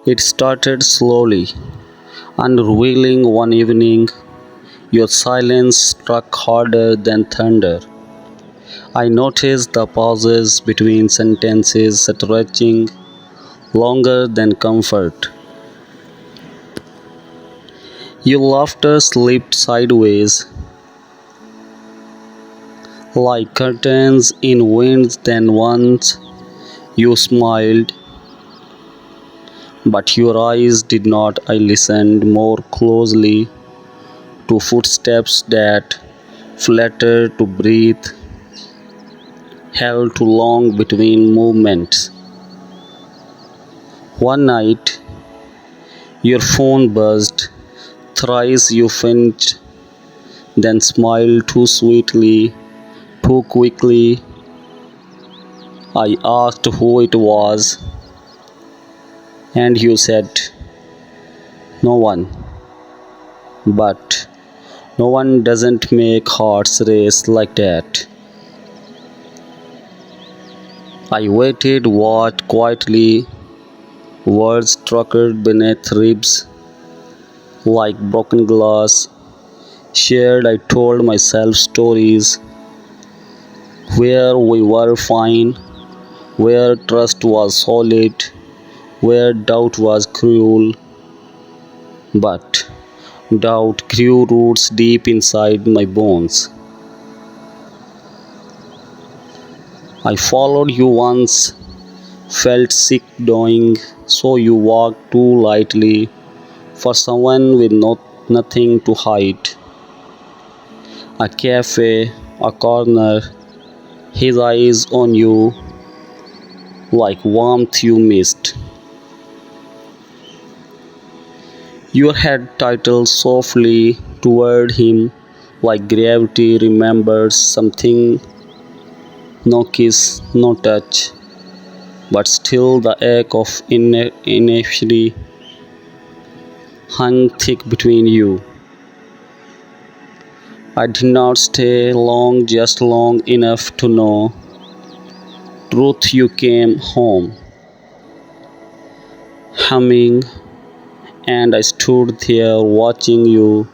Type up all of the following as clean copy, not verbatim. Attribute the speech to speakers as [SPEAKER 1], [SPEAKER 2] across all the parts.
[SPEAKER 1] It started slowly, unrevealing one evening. Your silence struck harder than thunder. I noticed the pauses between sentences stretching longer than comfort. Your laughter slipped sideways like curtains in winds. Then once you smiled, but your eyes did not. I listened more closely to footsteps that fluttered to breathe, held too long between movements. One night, your phone buzzed. Thrice you flinched, then smiled too sweetly, too quickly. I asked who it was, and you said, "No one." But no one doesn't make hearts race like that. I waited, watched quietly, words trickled beneath ribs like broken glass. Shared, I told myself stories where we were fine, where trust was solid, where doubt was cruel. But doubt grew roots deep inside my bones. I followed you once, felt sick doing so. You walked too lightly for someone with nothing to hide. A cafe, a corner, his eyes on you like warmth you missed. Your head titled softly toward him like gravity remembers something. No kiss, no touch, but still the ache of ineptity hung thick between you. I did not stay long, just long enough to know truth. You came home, humming, and I stood there watching you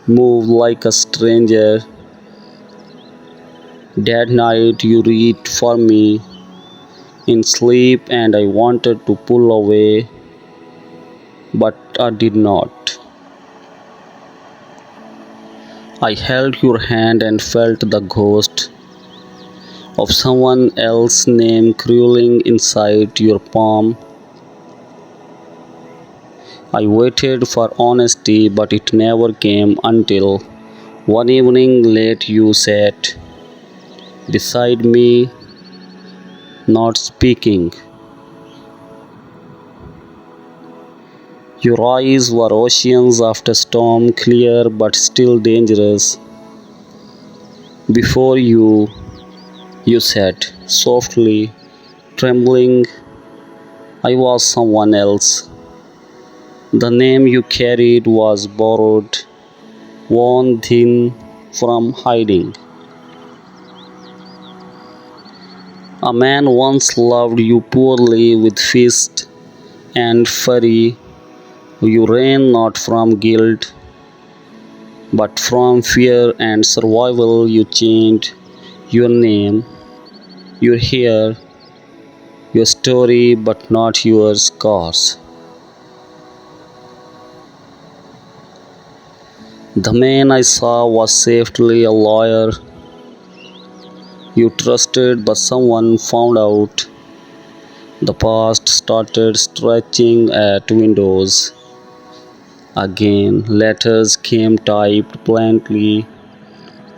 [SPEAKER 1] move like a stranger. That night you reached for me in sleep, and I wanted to pull away, but I did not. I held your hand and felt the ghost of someone else's name crawling inside your palm. I waited for honesty, but it never came until one evening late you sat beside me, not speaking. Your eyes were oceans after storm, clear but still dangerous. Before you said softly, trembling, I was someone else. The name you carried was borrowed, worn thin from hiding. A man once loved you poorly with fist and fury. You ran not from guilt, but from fear and survival. You changed your name, your hair, your story, but not your scars. The man I saw was safely a lawyer. You trusted, but someone found out. The past started stretching at windows. Again, letters came typed plainly,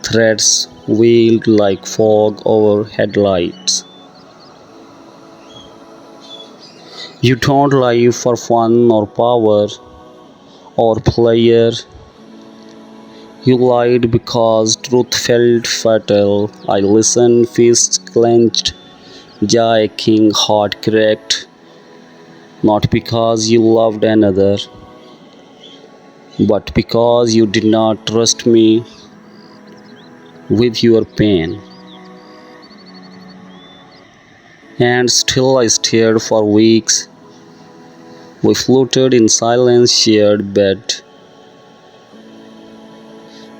[SPEAKER 1] threads wheeled like fog over headlights. You don't lie for fun or power or pleasure. You lied because truth felt fatal. I listened, fists clenched, jaw aching, heart cracked, not because you loved another, but because you did not trust me with your pain. And still I stared for weeks, We floated in silence, shared bed,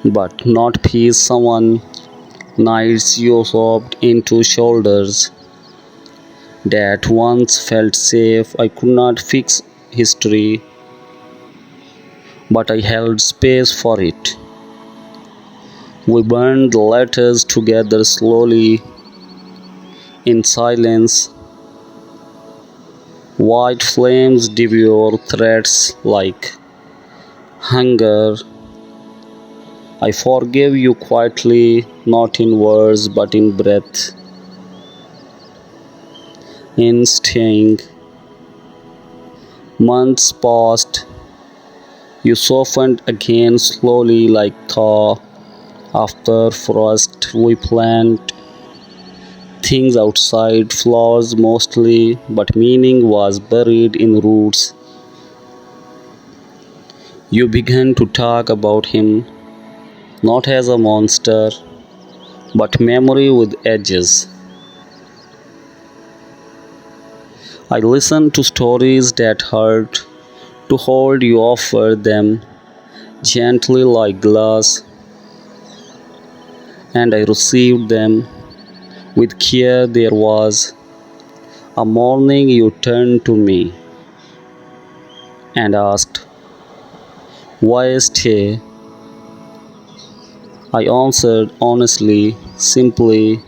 [SPEAKER 1] but not peace. Someone nights you sobbed into shoulders that once felt safe. I could not fix history, but I held space for it. We burned the letters together slowly in silence. White flames devour threads like hunger. I forgave you quietly, not in words but in breath, in staying. Months passed, you softened again slowly like thaw. After frost, we plant things outside, flowers mostly, but meaning was buried in roots. You began to talk about him, not as a monster, but memory with edges. I listened to stories that hurt, to hold you offer them gently like glass, and I received them with care. There was a morning you turned to me and asked, why stay? I answered honestly, simply,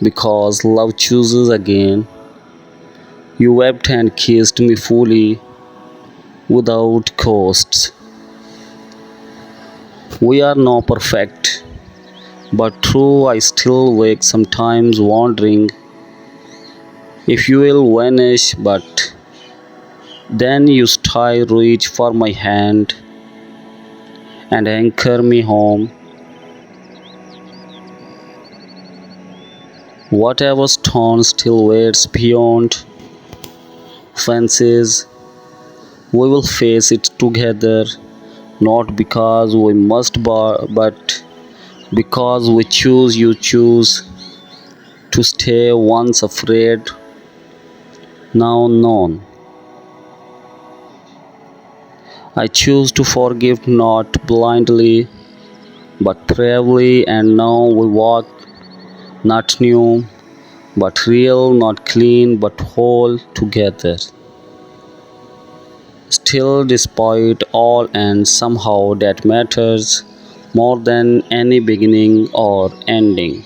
[SPEAKER 1] because love chooses again. You wept and kissed me fully, without costs. We are not perfect, but true, I still wake sometimes wondering if you will vanish, but then you stay, reach for my hand and anchor me home. Whatever stone still waits beyond fences, we will face it together, not because we must, but because we choose. You choose to stay once afraid, now known. I choose to forgive not blindly, but bravely, and now we walk not new, but real, not clean, but whole together. Still, despite all, and somehow that matters more than any beginning or ending.